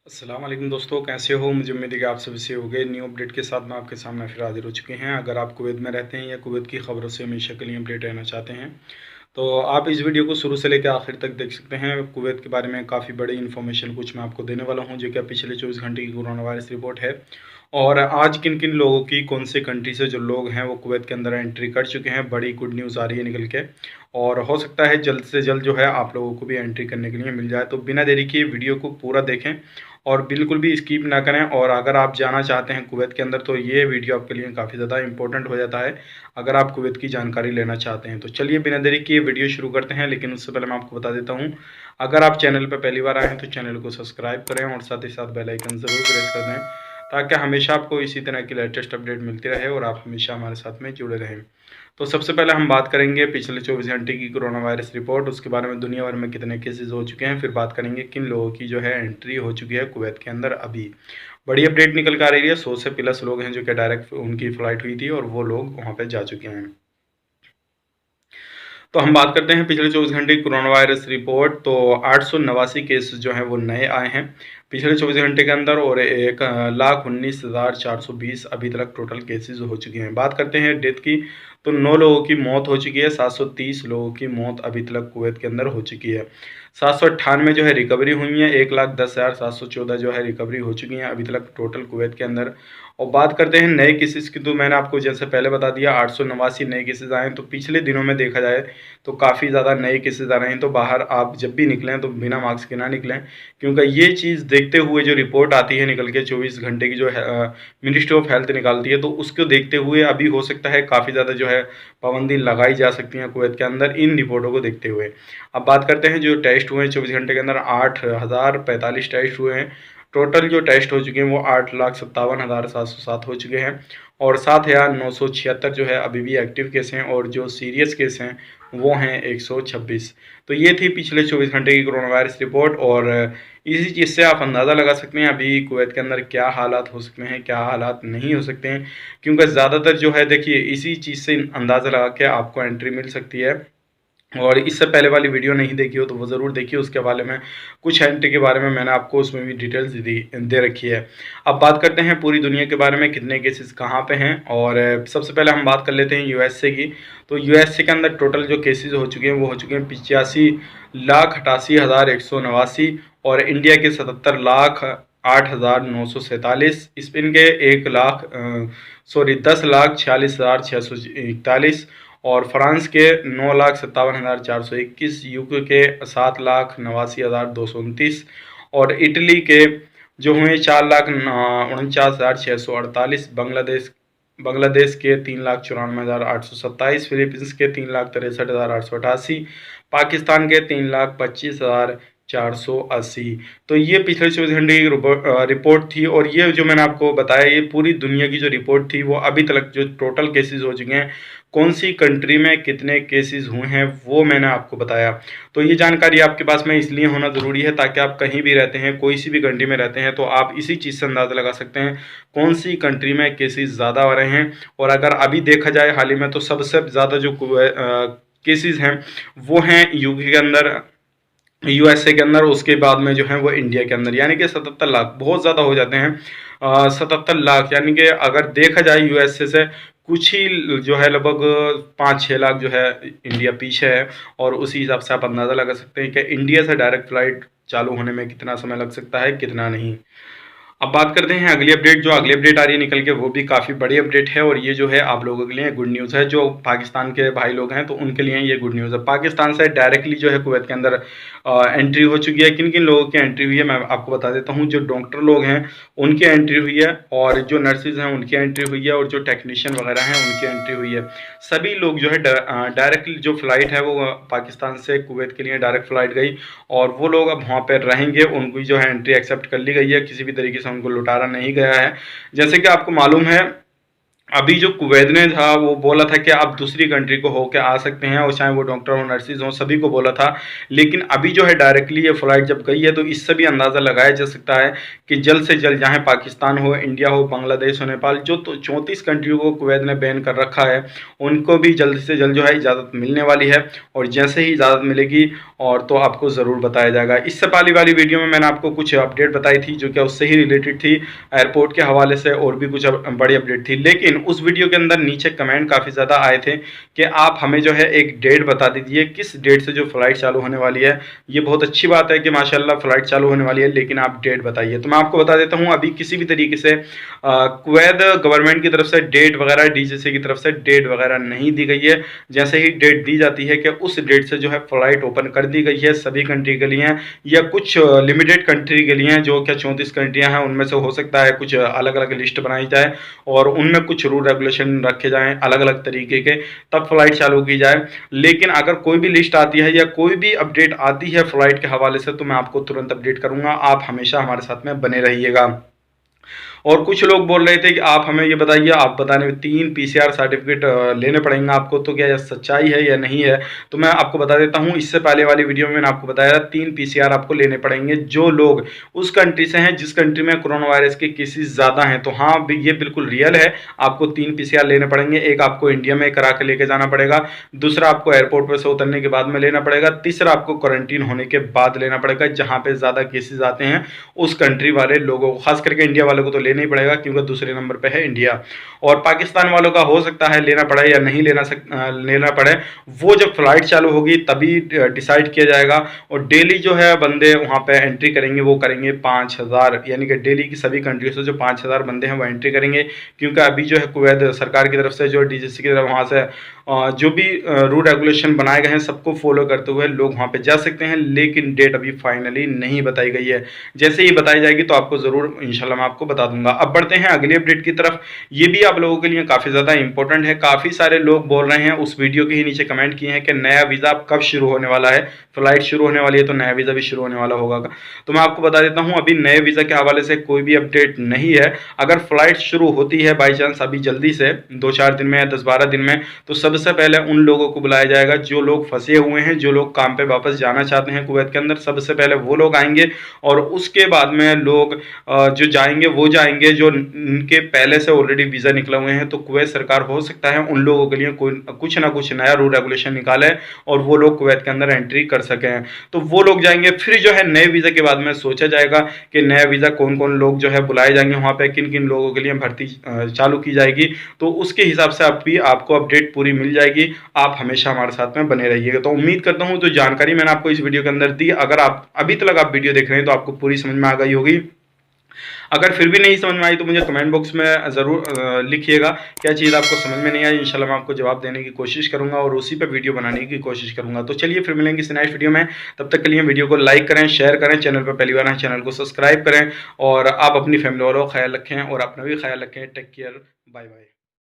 अस्सलाम वालेकुम दोस्तों, कैसे हो? मुझे उम्मीद है कि आप सभी से हो गए। न्यू अपडेट के साथ मैं आपके सामने फिर हाजिर हो चुके हैं। अगर आप कुवैत में रहते हैं या कुवैत की खबरों से हमेशा के लिए अपडेट रहना चाहते हैं तो आप इस वीडियो को शुरू से लेकर आखिर तक देख सकते हैं। कुवैत के बारे में काफ़ी बड़ी इन्फॉर्मेशन कुछ मैं आपको देने वाला हूं, जो कि पिछले 24 घंटे की कोरोना वायरस रिपोर्ट है और आज किन किन लोगों की कौन से कंट्री से जो लोग हैं वो कुवैत के अंदर एंट्री कर चुके हैं। बड़ी गुड न्यूज़ आ रही है निकल के और हो सकता है जल्द से जल्द जो है आप लोगों को भी एंट्री करने के लिए मिल जाए। तो बिना देरी किए वीडियो को पूरा देखें और बिल्कुल भी स्किप ना करें। और अगर आप जाना चाहते हैं कुवैत के अंदर तो ये वीडियो आपके लिए काफ़ी ज़्यादा इंपॉर्टेंट हो जाता है अगर आप कुवैत की जानकारी लेना चाहते हैं। तो चलिए बिना देरी किए वीडियो शुरू करते हैं, लेकिन उससे पहले मैं आपको बता देता हूँ, अगर आप चैनल पर पहली बार आए हैं तो चैनल को सब्सक्राइब करें और साथ ही साथ बेल आइकन ज़रूर प्रेस कर दें ताकि हमेशा आपको इसी तरह की लेटेस्ट अपडेट मिलती रहे और आप हमेशा हमारे साथ में जुड़े रहें। तो सबसे पहले हम बात करेंगे पिछले 24 घंटे की कोरोना वायरस रिपोर्ट, उसके बारे में दुनिया भर में कितने केसेस हो चुके हैं, फिर बात करेंगे किन लोगों की जो है एंट्री हो चुकी है कुवैत के अंदर। अभी बड़ी अपडेट निकल कर आ रही है, 100 से प्लस लोग हैं जो कि डायरेक्ट उनकी फ़्लाइट हुई थी और वो लोग वहाँ पे जा चुके हैं। तो हम बात करते हैं पिछले 24 घंटे की कोरोना वायरस रिपोर्ट। तो 889 केस जो हैं वो नए आए हैं पिछले 24 घंटे के अंदर और 1,19,420 अभी तक टोटल केसेस हो चुके हैं। बात करते हैं डेथ की, तो 9 लोगों की मौत हो चुकी है, 730 लोगों की मौत अभी तक कुवैत के अंदर हो चुकी है। 798 जो है रिकवरी हुई है, 1,10,714 जो है रिकवरी हो चुकी हैं अभी तक टोटल कुवैत के अंदर। और बात करते हैं नए केसेस की, तो मैंने आपको जैसे पहले बता दिया 889 नए केसेस आए हैं। तो पिछले दिनों में देखा जाए तो काफ़ी ज़्यादा नए केसेस आ रहे हैं। तो बाहर आप जब भी निकलें तो बिना मास्क के ना निकलें, क्योंकि ये चीज़ देखते हुए जो रिपोर्ट आती है निकल के 24 घंटे की जो है मिनिस्ट्री ऑफ हेल्थ निकालती है, तो उसको देखते हुए अभी हो सकता है काफ़ी ज़्यादा जो है पाबंदी लगाई जा सकती है कुवैत के अंदर इन रिपोर्टों को देखते हुए। अब बात करते हैं जो टेस्ट हुए हैं 24 घंटे के अंदर, 8,045 टेस्ट हुए हैं। टोटल जो टेस्ट हो चुके हैं वो 8,57,707 हो चुके हैं और 7,976 जो है अभी भी एक्टिव केस हैं और जो सीरियस केस हैं वो हैं 126। तो ये थी पिछले 24 घंटे की कोरोना वायरस रिपोर्ट और इसी चीज़ से आप अंदाज़ा लगा सकते हैं अभी कुवैत के अंदर क्या हालात हो सकते हैं, क्या हालात नहीं हो सकते हैं। क्योंकि ज़्यादातर जो है देखिए इसी चीज़ से अंदाज़ा लगा के आपको एंट्री मिल सकती है। और इससे पहले वाली वीडियो नहीं देखी हो तो वो ज़रूर देखिए, उसके बारे में कुछ एंट्री के बारे में मैंने आपको उसमें भी डिटेल्स दे रखी है। अब बात करते हैं पूरी दुनिया के बारे में, कितने केसेस कहाँ पे हैं। और सबसे पहले हम बात कर लेते हैं यूएसए की। तो यूएसए के अंदर टोटल जो केसेस हो चुके हैं वो हो चुके हैं 85,88,189 और इंडिया के 77,08,947, स्पेन के 10,46,641 और फ्रांस के 9,57,421, यूके के 7,89,229 और इटली के जो हुए 4,49,648, बांग्लादेश के 3,94,827, फिलीपींस के 3,63,888, पाकिस्तान के 3,25,480। तो ये पिछले 24 घंटे की रिपोर्ट थी और ये जो मैंने आपको बताया ये पूरी दुनिया की जो रिपोर्ट थी वो अभी तक जो टोटल केसेस हो चुके हैं, कौन सी कंट्री में कितने केसेस हुए हैं वो मैंने आपको बताया। तो ये जानकारी आपके पास में इसलिए होना ज़रूरी है ताकि आप कहीं भी रहते हैं, कोई सी भी कंट्री में रहते हैं, तो आप इसी चीज़ से अंदाज़ा लगा सकते हैं कौन सी कंट्री में केसेस ज़्यादा हो रहे हैं। और अगर अभी देखा जाए हाल ही में तो सबसे ज़्यादा जो केसेस हैं वो हैं यूके के अंदर, यूएसए के अंदर, उसके बाद में जो है वो इंडिया के अंदर, यानी कि 77 लाख बहुत ज़्यादा हो जाते हैं। 77 लाख यानी कि अगर देखा जाए यूएसए से कुछ ही जो है लगभग 5-6 लाख जो है इंडिया पीछे है। और उसी हिसाब से आप अंदाज़ा लगा सकते हैं कि इंडिया से डायरेक्ट फ्लाइट चालू होने में कितना समय लग सकता है, कितना नहीं। अब बात करते हैं अगली अपडेट, जो अगली अपडेट आ रही है निकल के वो भी काफ़ी बड़ी अपडेट है और ये जो है आप लोगों के लिए गुड न्यूज़ है। जो पाकिस्तान के भाई लोग हैं तो उनके लिए ये गुड न्यूज़ है। पाकिस्तान से डायरेक्टली जो है कुवैत के अंदर एंट्री हो चुकी है। किन किन लोगों की एंट्री हुई है मैं आपको बता देता हूँ। जो डॉक्टर लोग हैं उनकी एंट्री हुई है और जो नर्सिज हैं उनकी एंट्री हुई है और जो टेक्नीशियन वगैरह हैं उनकी एंट्री हुई है। सभी लोग जो है डायरेक्टली जो फ्लाइट है वो पाकिस्तान से कुवैत के लिए डायरेक्ट फ्लाइट गई और वो लोग अब वहाँ पर रहेंगे, उनकी जो है एंट्री एक्सेप्ट कर ली गई है, किसी भी तरीके से उनको लुटारा नहीं गया है। जैसे कि आपको मालूम है अभी जो कुवैत ने था वो बोला था कि आप दूसरी कंट्री को होके आ सकते हैं, और चाहे वो डॉक्टर हो नर्सिस हो सभी को बोला था। लेकिन अभी जो है डायरेक्टली ये फ्लाइट जब गई है तो इससे भी अंदाज़ा लगाया जा सकता है कि जल्द से जल्द, चाहे पाकिस्तान हो, इंडिया हो, बांग्लादेश हो, नेपाल, जो तो 34 कंट्रियों को कुवैत ने बैन कर रखा है, उनको भी जल्द से जल्द जो है इजाज़त मिलने वाली है। और जैसे ही इजाज़त मिलेगी और तो आपको ज़रूर बताया जाएगा। इससे पहले वाली वीडियो में मैंने आपको कुछ अपडेट बताई थी जो कि उससे ही रिलेटेड थी, एयरपोर्ट के हवाले से, और भी कुछ बड़ी अपडेट थी। लेकिन उस वीडियो के अंदर नीचे कमेंट काफ़ी ज़्यादा आए थे कि आप हमें जो है एक डेट बता दीजिए, किस डेट से जो फ़्लाइट चालू होने वाली है। ये बहुत अच्छी बात है कि माशाल्लाह फ़्लाइट चालू होने वाली है, लेकिन आप डेट बताइए। तो मैं आपको बता देता हूँ, अभी किसी भी तरीके से कुवैत गवर्नमेंट की तरफ से डेट वगैरह, डीजीसी की तरफ से डेट वगैरह नहीं दी गई है। जैसे ही डेट दी जाती है कि उस डेट से जो है फ़्लाइट ओपन कर दी गई है सभी कंट्री के लिए, या कुछ लिमिटेड कंट्री के लिए, जो क्या 34 कंट्रियां हैं उनमें से हो सकता है कुछ अलग अलग लिस्ट बनाई जाए और उनमें कुछ रूल रेगुलेशन रखे जाएं अलग अलग तरीके के, तब फ्लाइट चालू की जाए। लेकिन अगर कोई भी लिस्ट आती है या कोई भी अपडेट आती है फ्लाइट के हवाले से तो मैं आपको तुरंत अपडेट करूंगा। आप हमेशा हमारे साथ में बने रहिएगा। और कुछ लोग बोल रहे थे कि आप हमें ये बताइए, आप बताने में 3 पीसीआर सर्टिफिकेट लेने पड़ेंगे आपको, तो क्या यह सच्चाई है या नहीं है? तो मैं आपको बता देता हूँ, इससे पहले वाली वीडियो में मैंने आपको बताया 3 पीसीआर आपको लेने पड़ेंगे जो लोग उस कंट्री से हैं जिस कंट्री में कोरोना वायरस के केसेस ज़्यादा हैं। तो हाँ, ये बिल्कुल रियल है, आपको 3 पीसीआर लेने पड़ेंगे। एक आपको इंडिया में करा के लेके जाना पड़ेगा, दूसरा आपको एयरपोर्ट पर से उतरने के बाद में लेना पड़ेगा, तीसरा आपको क्वारंटीन होने के बाद लेना पड़ेगा जहाँ पे ज़्यादा केसेस आते हैं उस कंट्री वाले लोगों को। खास करके इंडिया वालों को तो लेना ही पड़ेगा क्योंकि दूसरे नंबर पे है इंडिया। और पाकिस्तान वालों का हो सकता है लेना पड़े या नहीं लेना पड़े, वो जब फ्लाइट चालू होगी तभी डिसाइड किया जाएगा। और डेली जो है बंदे वहाँ पे एंट्री करेंगे, वो करेंगे 5000, यानी कि डेली की सभी कंट्री से जो 5000 बंदे हैं वो एंट्री करेंगे। क्योंकि अभी जो है कुवैत सरकार की तरफ से, जो डीजीसी की तरफ, वहाँ से जो भी रूल रेगुलेशन बनाए गए हैं सबको फॉलो करते हुए लोग वहाँ पे जा सकते हैं। लेकिन डेट अभी फाइनली नहीं बताई गई है, जैसे ही बताई जाएगी तो आपको ज़रूर इंशाल्लाह मैं आपको बता दूंगा। अब बढ़ते हैं अगली अपडेट की तरफ। ये भी आप लोगों के लिए काफ़ी ज़्यादा इंपॉर्टेंट है। काफ़ी सारे लोग बोल रहे हैं, उस वीडियो के ही नीचे कमेंट किए हैं कि नया वीज़ा कब शुरू होने वाला है। फ्लाइट शुरू होने वाली है तो नया वीज़ा भी शुरू होने वाला होगा। तो मैं आपको बता देता हूँ, अभी नए वीज़ा के हवाले से कोई भी अपडेट नहीं है। अगर फ्लाइट शुरू होती है बाई चांस अभी जल्दी से 2-4 दिन में या 10-12 दिन में, तो सबसे पहले उन लोगों को बुलाया जाएगा जो लोग फंसे हुए हैं, जो लोग काम पे वापस जाना चाहते हैं कुवैत के अंदर, सबसे पहले वो लोग आएंगे। और उसके बाद में लोग जो जाएंगे वो जाएंगे जो उनके पहले से ऑलरेडी वीज़ा निकले हुए हैं। तो कुवैत सरकार हो सकता है उन लोगों के लिए कुछ ना कुछ नया रूल रेगुलेशन निकाले और वो लोग कुवैत के अंदर एंट्री कर सकें। तो वो लोग जाएंगे, फिर जो है नए वीज़ा के बाद में सोचा जाएगा कि नया वीज़ा कौन कौन लोग जो है बुलाए जाएंगे वहाँ पे, किन किन लोगों के लिए भर्ती चालू की जाएगी। तो उसके हिसाब से आपको अपडेट पूरी मिल जाएगी। आप हमेशा हमारे साथ में बने रहिएगा। तो उम्मीद करता हूँ जो जानकारी मैंने आपको इस वीडियो के अंदर दी, अगर आप अभी तक आप वीडियो देख रहे हैं तो आपको पूरी समझ में आ गई होगी। अगर फिर भी नहीं समझ में आई तो मुझे कमेंट बॉक्स में ज़रूर लिखिएगा क्या चीज़ आपको समझ में नहीं आई। इंशाल्लाह मैं आपको जवाब देने की कोशिश करूंगा और उसी पे वीडियो बनाने की कोशिश करूंगा। तो चलिए फिर मिलेंगे इस नेक्स्ट वीडियो में, तब तक के लिए वीडियो को लाइक करें, शेयर करें, चैनल पर पहली बार है चैनल को सब्सक्राइब करें और आप अपनी फैमिली वालों का ख्याल रखें और अपना भी ख्याल रखें। Take care, bye bye.